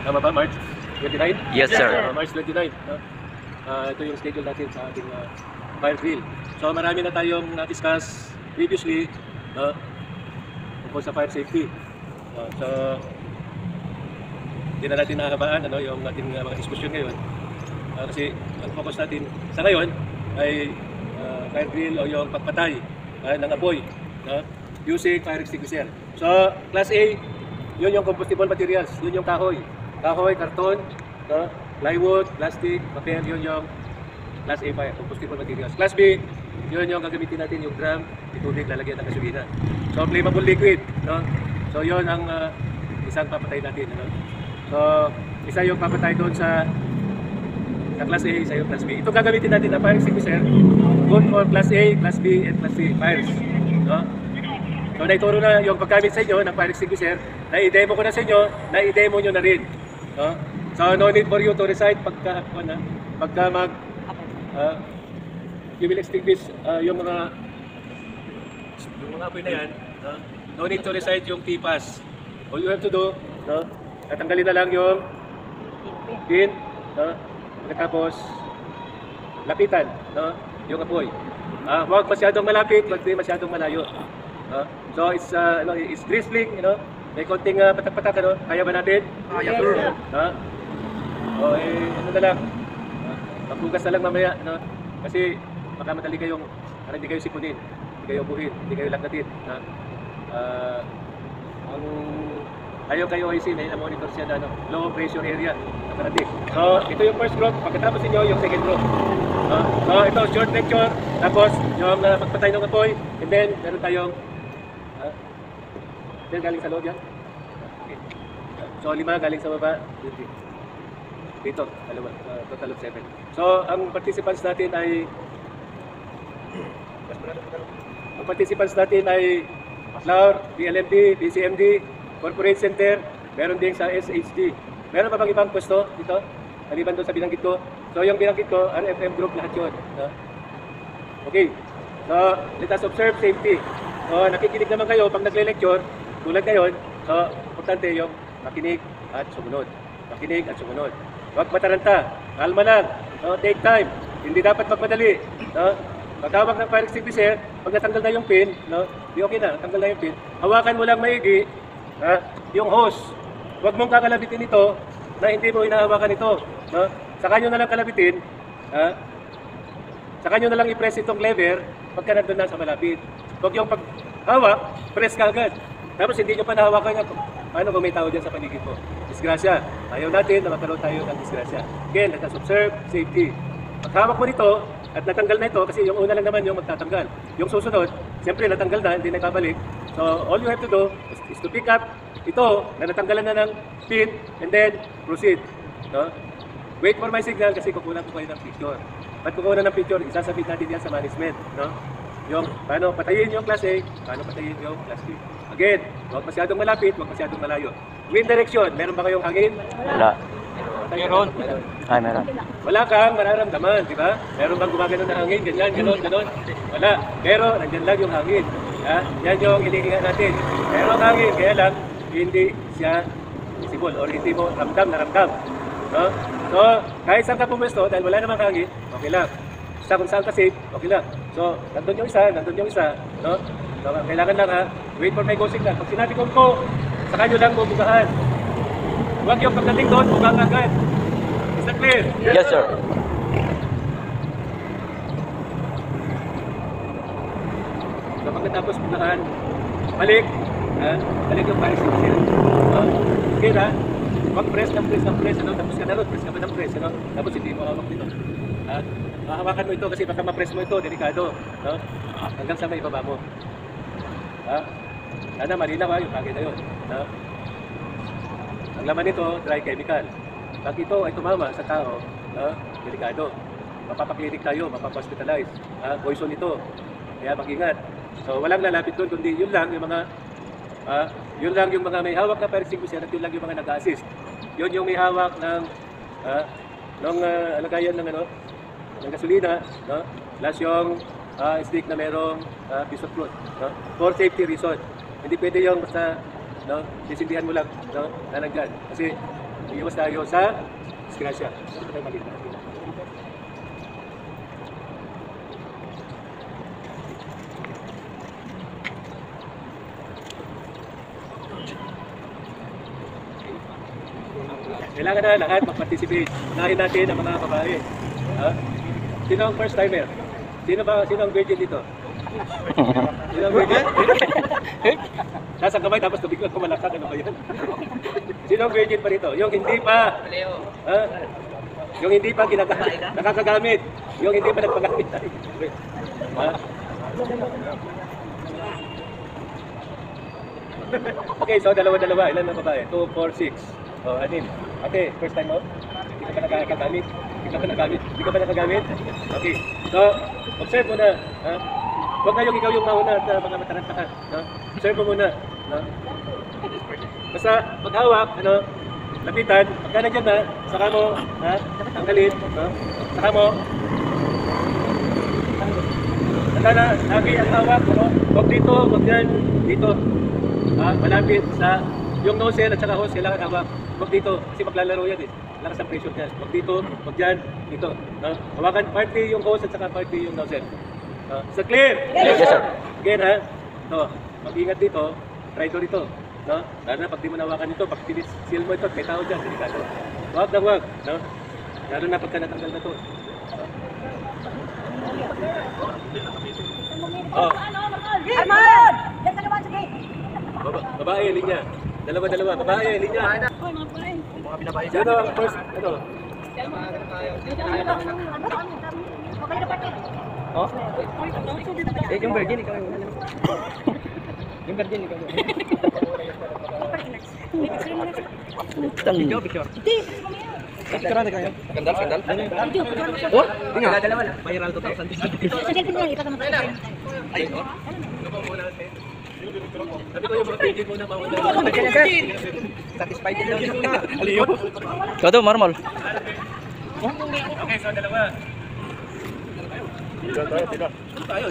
Tama ba, March 29? Yes, sir. March 29. No? Ito yung schedule natin sa ating fire drill. So marami na tayong na-discuss previously, no? Tungkol sa fire safety. So hindi na natin nakahabaan yung ating mga diskusyon ngayon. Kasi ang focus natin sa ngayon ay fire drill o yung pagpatay ng apoy, no? Using fire extinguisher. So class A, yun yung combustible materials, yun yung kahoy, karton, no? Plywood, plastic, papel, yun yung class A fire, combustible materials. Class B, yun yung gagamitin natin yung drum, itubig, lalagyan ng gasolina. So flammable liquid, no? So yun ang isang papatay natin, no? So isa yung papatay doon sa class A, isa yung class B. Ito gagamitin natin na fire extinguisher good for class A, class B, and class C fires, no? So naituro na yung paggamit sa inyo ng fire extinguisher, na-i-demo ko na sa inyo, na-i-demo nyo na rin, no? So no need for you to recite pagka you will extinguish yung mga apoy na yan, no? No need to recite yung PFAS. All you have to do, no? Tatanggalin na lang yung pin, no? Tapos lapitan, no? Yung apoy. Huwag masyadong malapit, huwag din masyadong malayo. So it's drizzling, may konting patak-patak, kaya ba natin? Yes, sir. Ano na lang, magbugas na lang mamaya, kasi baka madali kayong, hindi kayo sipunin, hindi kayo buhin, hindi kayo lagnatin. Ayaw kayo ay may na-monitor siya na low pressure area na parating. So ito yung first group, pagkatapos ninyo yung second group. So ito short lecture, tapos yung pagpatay ng apoy, and then meron tayong then galing sa loob yan. Okay. So 5 galing sa baba, dito, total of 7. So ang participants natin ay Flour, PLMD, BCMD, Corporate Center, meron din sa SHD. Meron pa bang ibang pwesto dito? Maliban doon sa binanggit ko. So yung binanggit ko, RFM group lahat yun. Okay. So let us observe safety. So nakikinig naman kayo pag nagle-lecture, tulad ngayon. So importante yung makinig at sumunod. Makinig at sumunod. Huwag mataranta. Kalma lang. Take time. Hindi dapat magmadali. Pagtawag ng fire extinguisher, pag natanggal na yung pin, di okay na, natanggal na yung pin, hawakan mo lang maigi yung hose. Huwag mong kakalabitin ito na hindi mo hinahawakan ito. Saka nyo na lang kalabitin, saka nyo na lang i-press itong lever pagka nandun na sa malapit. Huwag yung paghawak, press ka agad. Tapos hindi nyo pa nahawakan yan. Paano kung may tao dyan sa paligid mo? Disgrasya. Ayaw natin na magkaroon tayo ng disgrasya. Again, let us observe safety. Paghawak mo nito at natanggal na ito, kasi yung una lang naman yung magtatanggal. Yung susunod, siyempre natanggal na, hindi na ibabalik. So all you have to do is to pick up ito na natanggalan na ng pin and then proceed. Wait for my signal kasi kukunan ko kayo ng picture. At kukunan ng picture, isasabit natin yan sa management. Yung paano patayin yung class A, paano patayin yung class B. Again, huwag masyadong malapit, huwag masyadong malayo. Wind direction, meron ba kayong hangin? Wala. Meron. Ay, meron. Wala kang mararamdaman, di ba? Meron bang gumagano ng hangin, ganyan, ganon. Wala. Pero nandyan lang yung hangin. Yan yung hinihinga natin. Pero ang hangin, kaya lang, hindi siya visible or hindi mo ramdam na ramdam. So, kahit saan ka pumwesto, dahil wala namang hangin, okay lang. Kung saan ka safe, okay lang. So, nandun yung isa, So, kailangan lang wait for my go signal. Pag sinabi ko po, saka nyo lang bubugahan. Huwag yung pagdating doon, bugang agad. Is that clear? Yes, sir. So pagkatapos bugahan, balik yung fire extinguisher. Okay na? Huwag press, tapos ka na ron, press ka pa ng press, tapos hindi mo hawak dito. Hawakan mo ito kasi baka ma-press mo ito, delikado. Hanggang sa may ibaba mo. Sana malinaw yung bagay na yun. Ang laman nito, dry chemical. Pag ito ay tumama sa tao, delikado. Mapapaklinik tayo, mapapahospitalize. Poison ito. Kaya mag-ingat. So walang lalapit doon, kundi yun lang yung mga may hawak na fire extinguisher at yun lang yung mga nag-assist. Yun yung may hawak ng alagayan ng gasolina, plus yung stick na merong piece of fruit, for safety reason. Hindi pwede yung basta disindihan mo lang na nandyan. Kasi iwas tayo sa disgrasya. Ito tayo makita. Kailangan na lahat mag-participate. Nahin natin ang mga babae. Ha? Sino ang first timer? Sino ang virgin dito? Sino ang virgin? Nasa kamay tapos biglang kumalaksak. Ano ba yan? Sino ang virgin pa rito? Yung hindi pa. Ha? Yung hindi pa nakakagamit. Yung hindi pa nagpagamit. Ha? Okay, so dalawa-dalawa. Ilan na babae? 2, 4, 6. Oh, anim. Okay, first time mo? Hindi ka pa nakagamit? Hindi ka pa nakagamit? Okay. So, observe mo na. Ha? Huwag kayong ikaw yung mauna at mga matarantakan. No? Observe mo muna. No? Basta maghawak, lapitan, pagka nandiyan na, saka mo, tanggalin, no? Saka mo, saka na, lagi ang hawak, no? Huwag dito, huwag yan, dito. Malapit sa, yung nozzle at saka hose, kailangan hawak. Huwag dito, kasi maglalaro yan eh. Lakas ang pressure yan. Huwag dito, huwag dyan, dito. No? Hawakan partly yung hose at saka partly yung nozzle. Is that clear? Yes, sir. Again ha, mag-ingat dito, try to dito. No? Lalo na pag di mo nawakan ito, pag seal mo ito, may tao dyan, delikado. Huwag na huwag. No? Lalo na pagka natanggal na ito. Arman! Diyan ka naman, sige! Babae, linya. Dalawa-dalawa, babae, linya. Sino ang first, Okay na pati. Oh? Yung virgin, ikaw yung yung virgin, ikaw yung picture. Picture na kayo. Skandal? Oh? Tingnan. Dalawa lang. Viral 2,000. Sige, tingnan. Ipaka mo. Ayun, oh. Sabi ko yung mga pagin mo na mawala. Satisfied din lang siya. Aliyo. Ikaw daw, normal. Okay, so dalawa. Tayo.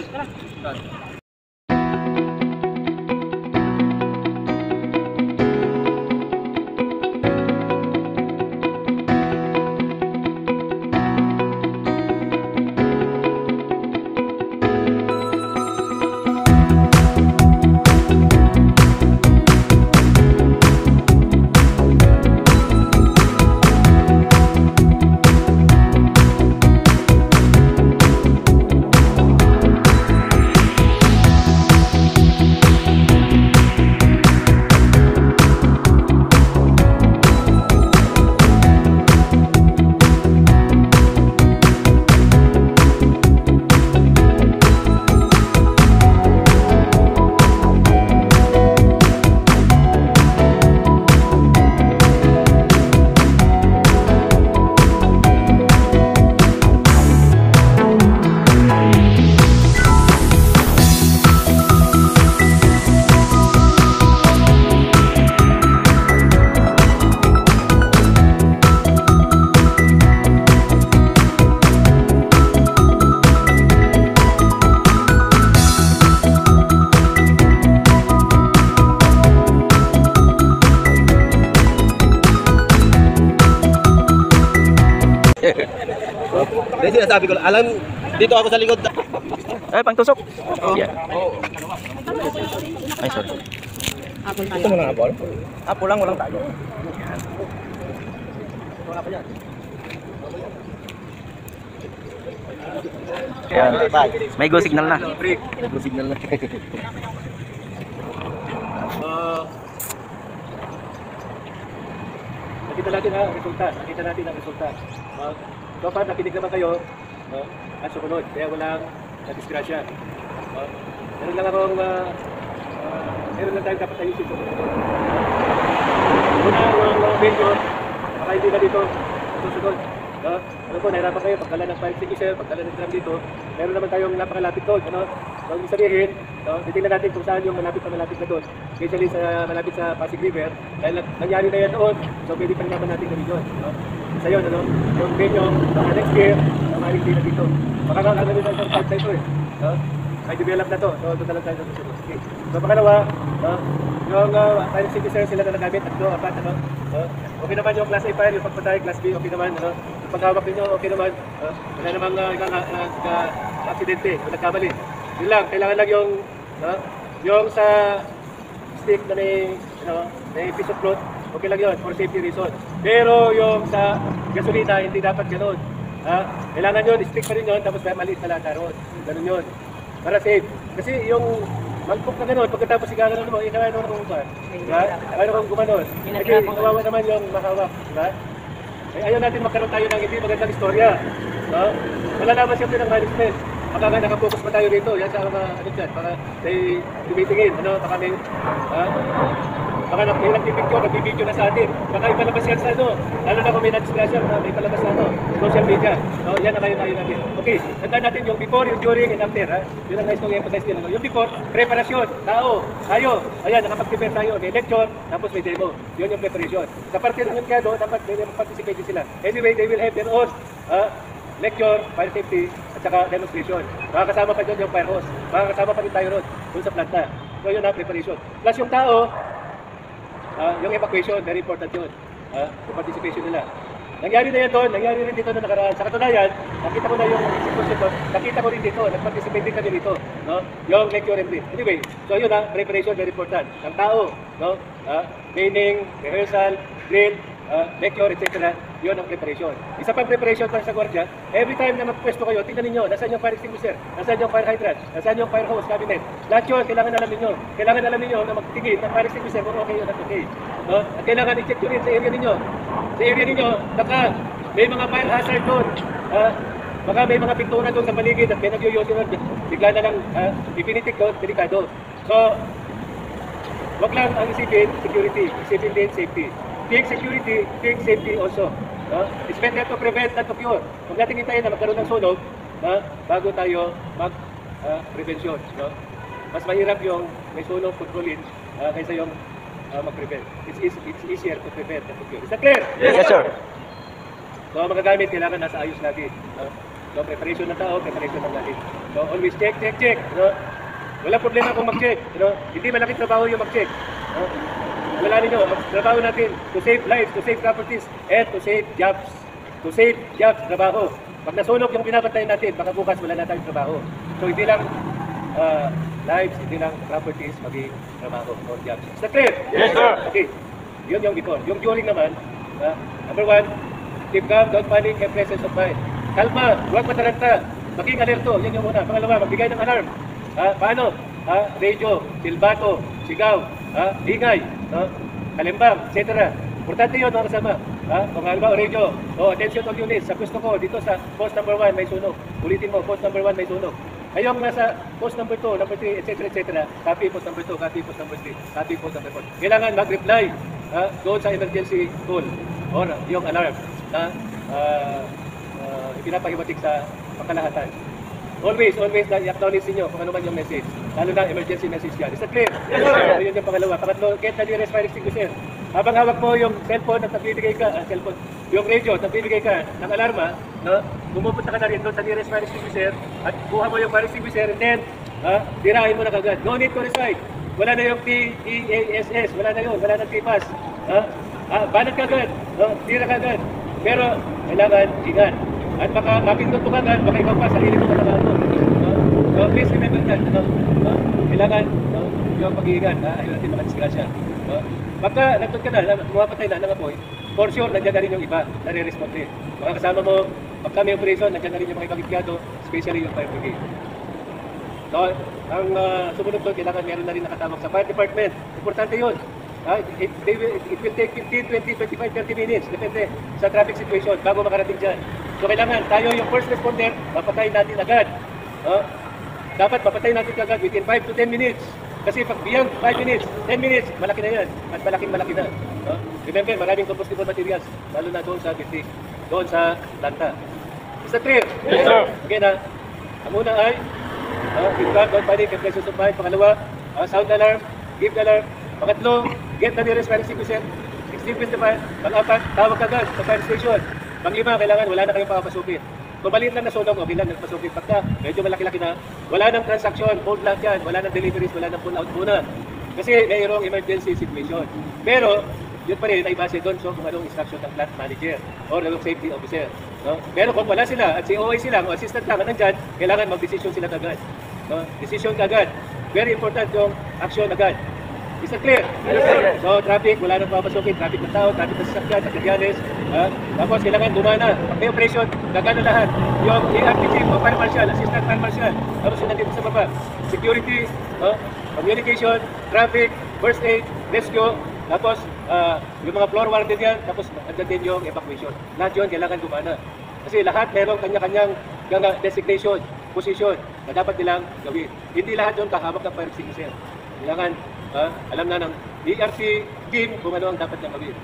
Kasi sinasabi ko, alam, dito ako sa likod. Ay, pangtusok. Oh. Yeah. Ay, sorry. Ito mo lang apple? Apple lang, walang tayo. Yan. May go signal na. Go signal na. Nakita natin ang resulta. Nakita natin ang resulta. So far, nakinig naman kayo at sumunod. Kaya walang disgrasya. Meron lang akong meron lang tayong dapat ayusin. Una, ang medyo baka hindi na dito susunod. Ano po, nahirapan kayo pagdala ng fire extinguisher, pagdala ng drum dito. Meron naman tayong napakalapit doon. So, ibig sabihin, titignan natin kung saan yung malapit na doon. Especially sa malapit sa Pasig River. Dahil nangyari na yan doon, so pwede pa naman natin gawin doon. Isa yun, yung venue, next year, maaaring din na dito. Baka kang ano nito ang part na ito eh. May develop na to, so doon na lang tayo sa susunod. Okay. So pangalawa, yung fire extinguisher sila na nagamit, 3, 4, ano. Okay naman yung class A fire, yung pagpatay, class B, okay naman, ano. Yung paghawak ninyo, okay naman. Wala namang aksidente, o nagkamali. Yun lang, kailangan lang yung sa stick na may piece of cloth, okay lang yun, for safety reason. Pero yung sa gasolina, hindi dapat ganun. Kailangan yun, stick pa rin yun, tapos maliit na lata ron. Ganun yun. Para safe. Kasi yung magpok na gano'n, pagkatapos igaganon mo, kaya naman kung ba? Diba? Kaya kung gumanon. Kasi kawawa naman yung makawak. Diba? Ayaw natin magkaroon tayo ng hindi magandang istorya. No? Wala naman siyempre ng management. Baka nga nakapokus pa tayo rito. Yan sa mga ano dyan. Baka may tumitingin. Ano? Baka may baka nagbibideo na sa atin. Baka ipalabas yan sa ano. Lalo na kung may na-discussion, may palabas sa ano. Social media. No? Yan ang kayo natin. Okay. Tandaan natin yung before, yung during, and after. Yun ang guys kong emphasize din. Yung before, preparasyon. Tao. Tayo. Ayan, nakapag-prepare tayo. May lecture, tapos may demo. Yun yung preparation. Sa parte ng empleyado, dapat may participate din sila. Anyway, they will have their own lecture, fire safety, at saka demonstration. Makakasama pa dyan yung fire hose. Makakasama pa rin tayo ron dun sa planta. So yun ang preparation. Plus yung tao, yung evacuation, very important yun. Yung participation nila. Nangyari na yan doon, nangyari rin dito na nakaraan. Sa katunayan, nakita ko na yung execution doon, nakita ko rin dito, nag-participate din kami dito. No? Yung lecture and brief. Anyway, so yun preparation, very important. Ang tao, no? Training, rehearsal, drill, lecture, etc. Yun ang preparation. Isa pang preparation para sa gwardiya, every time na magpwesto kayo, tingnan ninyo, nasaan yung fire extinguisher, nasaan yung fire hydrant, nasaan yung fire hose cabinet. Lahat yun, kailangan alam ninyo. Kailangan alam ninyo na magtingin ng fire extinguisher kung okay yun at okay. No? At kailangan i-check yun rin sa area ninyo. Sa area ninyo, baka may mga fire hazard doon. Baka may mga pintura doon sa paligid at may nagyoyosi doon. Bigla na lang ipinitik doon, delikado. So, wag lang ang isipin, security. Isipin din, safety. Think security, think safety also. It's better to prevent than to cure. Huwag natin hintayin na magkaroon ng sunog bago tayo mag-prevention. Mas mahirap yung may sunog, kontrolin, kaysa yung mag-prevent. It's easier to prevent than to cure. Is that clear? Yes, sir. So, magagamit, kailangan nasa ayos lagi. So, preparation ng tao, preparation ng lagi. So, always check. Wala problema kung mag-check. Hindi malaking trabaho yung mag-check. Wala ninyo, trabaho natin to save lives, to save properties, and to save jobs. To save jobs, trabaho. Pag nasunog yung binabantayan natin, baka bukas wala na tayong trabaho. So, hindi lang lives, hindi lang properties, maging trabaho or jobs. Is that clear? Yes, sir. Okay. Yun yung before. Yung during naman, number 1, keep calm, don't panic, have presence of mind. Kalma, huwag mataranta, maging alerto, yan yung muna. Pangalawa, magbigay ng alarm. Paano? Radio, silbato, sigaw, ingay, kalimbang, etc. Importante yun mga kasama. Kung halimbawa radio, attention all units, sa gusto ko, dito sa post number 1 may sunog. Ulitin mo, post number 1 may sunog. Ngayong nasa post number 2, number 3, etc. Copy post number 2, copy post number 3, copy post number 4. Kailangan mag-reply doon sa emergency call or yung alarm na ipinapahiwatig sa pangkalahatan. Always na i-acknowledge niyo kung ano man yung message. Lalo na emergency message yan. Is that clear? Yes, sir. So, yun yung pangalawa. Pangatlo, get the nearest fire extinguisher. Habang hawak mo yung cellphone at nagbibigay ka, yung radio at nagbibigay ka ng alarma, pumupunta ka na rin doon sa nearest fire extinguisher at kuha mo yung fire extinguisher and then tirahin mo na kagad. No need to recite. Wala na yung PEASS, wala na yun, wala na PFAS. Banat kagad, tira kagad. Pero kailangan ingat. At baka mapindot mo kagad, baka ikaw pa, sarili mo ka na So please remember that. Kailangan yung pag-iingat. Ayaw natin makadisgrasya. Pagka nagtod ka na, mapatay na ng apoy, for sure, nandiyan na rin yung iba na re-responde. Mga kasama mo, pagka may operation, nandiyan na rin yung mga ibang empleyado, especially yung fire brigade. So, ang sumunod doon, kailangan meron na rin nakatawag sa fire department. Importante yun. It will take 15, 20, 25, 30 minutes, depende sa traffic situation, bago makarating dyan. So, kailangan tayo yung first responder, mapatayin natin agad. Dapat mapatayin natin agad within 5 to 10 minutes. Kasi pag beyond 5 minutes, 10 minutes, malaki na yan. At malaki na. Remember, maraming combustible materials, lalo na doon sa building, doon sa planta. Is that clear? Yes, sir. Okay na. Ang una ay, give God, don't panic, and presence of mind. Pangalawa, sound alarm, give the alarm. Pangatlo, get the nearest fire extinguisher, extinguish the fire. Pang-apat, tawag agad sa fire station. Pang-lima, kailangan wala na kayong papapasukin. Kung maliit lang na sunog, okay lang, nagpasukit. Pagka medyo malaki-laki na, wala nang transaction, hold lang yan, wala nang deliveries, wala nang pull out muna. Kasi mayroong emergency situation. Pero, yun pa rin ay base doon so kung anong instruction ng plant manager or ng safety officer. No? Pero kung wala sila at si OIC lang o assistant lang nandyan, kailangan mag-decision sila agad. No? Decision agad. Very important yung action agad. Is that clear? Yes, sir. So, traffic, wala nang papasukin. Traffic ng tao, traffic ng sasakyan, sasakyanes. Tapos, kailangan dumana. Pag may operation, gagana lahat. Yung ARPG, o fire marshal, assistant fire marshal. Tapos, yun nandito sa baba. Security, communication, traffic, first aid, rescue. Tapos, yung mga floor warden yan. Tapos, andyan din yung evacuation. Lahat yun, kailangan dumana. Kasi lahat meron kanya-kanyang designation, position na dapat nilang gawin. Hindi lahat yun kahawak ng fire extinguisher. Kailangan alam na ng ERC team kung ano ang dapat niyang gawin.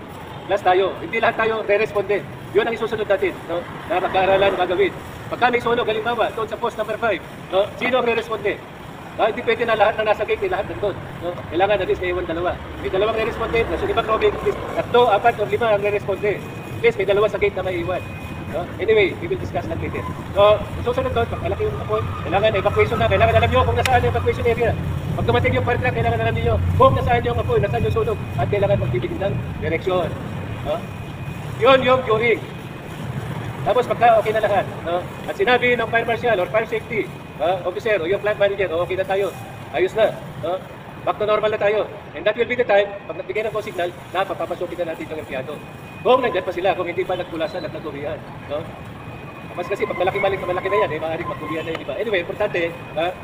Last tayo, hindi lahat tayo re-responde. Yun ang isusunod natin, no? Na magkaaralan gagawin. Pagka may sunog, halimbawa, doon sa post number 5, no? Sino ang re-responde? Hindi pwede na lahat ng nasa gate, lahat nandun. No? Kailangan at least may iwan dalawa. May dalawang re-responde, so ibang robing, at least 3, 4, o 5 ang re-responde. At least may dalawa sa gate na may iwan. No? Anyway, we will discuss that later. So, susunod doon, pag malaki yung apoy, kailangan evacuation na, kailangan alam nyo kung nasaan yung evacuation area. Pag dumating yung fire truck, kailangan alam niyo kung nasaan yung apoy, nasaan yung sunog, at kailangan magbibigay ng direksyon. No? Yun yung during. Tapos pagka okay na lahat, no? At sinabi ng fire marshal or fire safety officer o yung plant manager, okay na tayo, ayos na. No? Back to normal na tayo. And that will be the time, pag nagbigay ng go signal, na papapasukin na natin yung empleyado. Kung nandiyan pa sila, kung hindi pa nagpulasan at nagtubihan. No? Mas kasi pag malaki na yan, maaaring magtubihan na yun, di ba? Anyway, importante,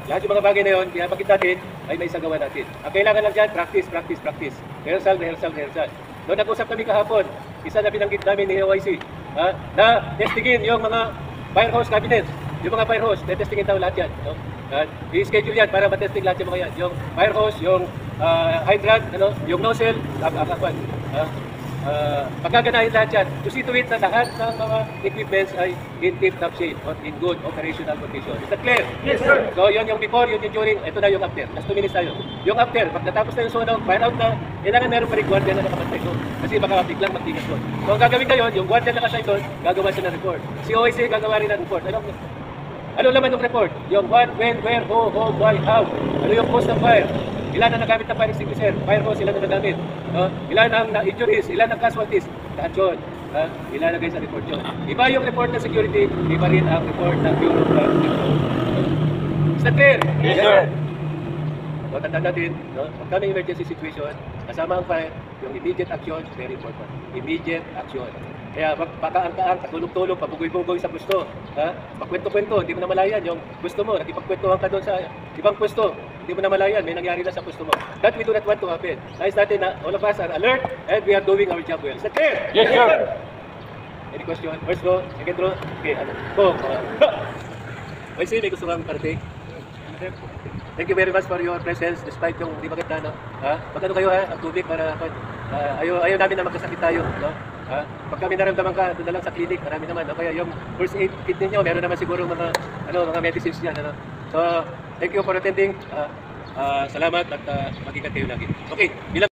lahat yung mga bagay na yun, pinapakit natin, ay may isagawa natin. Ang kailangan lang dyan, practice. Rehearsal. Noong nag-usap kami kahapon, isa na binanggit namin ni OIC, na testingin yung mga fire hose cabinets. Yung mga fire hose, testingin tayo lahat yan. No? I-schedule yan para matesting lahat yung mga yan. Yung fire hose, yung hydrant, yung nozzle, pagkaganahin lahat yan. To see to it na lahat ng mga equipments ay in tip-top shape or in good operational condition. Is that clear? Yes, sir. So, yun yung before, yun yung during, ito na yung after. Last 2 minutes tayo. Yung after, pag natapos na yung sunog, fire out na, kailangan meron pa rin guardian na nakapantay doon. Kasi baka biglang magtigas doon. So, ang gagawin ngayon, yung guardian na nakasay doon, gagawa siya ng report. Si OIC gagawa rin ng report. Ano laman ng report? Yung what, when, where, who, why, how. Ano yung cause ng fire? Ilan ang nagamit ng fire extinguisher? Fire hose, ilan ang nagamit? Ilan ang injuries? Ilan ang casualties? Lahat yun. Ilalagay sa report yun. Iba yung report ng security, iba rin ang report ng Bureau of Fire Protection. Is that clear? Yes, sir. So, tandaan natin, pagka may emergency situation, kasama ang fire, yung immediate action, very important. Immediate action. Kaya pagkaang-kaang, tulog-tulog, pabugoy-bugoy sa pwesto. Pagkwento-kwento, hindi mo na malayan yung gusto mo. Nakipagkwentuhan ka doon sa ibang pwesto. Hindi mo na malayan, may nangyari na sa pwesto mo. That we do not want to happen. Nais natin na all of us are alert and we are doing our job well. Is that clear? Yes, sir. Any question? First row, second row? Okay, go. I see, may gusto kang parating. Thank you very much for your presence despite yung di maganda, no? Magano kayo ang tubig para ayaw namin na magkasakit tayo, no? Pag kami naramdaman ka, doon na lang sa clinic, marami naman, no? Kaya yung first aid kit ninyo, meron naman siguro mga medicines diyan, ano? So, thank you for attending. Salamat at mag-ingat kayo lagi. Okay, bilang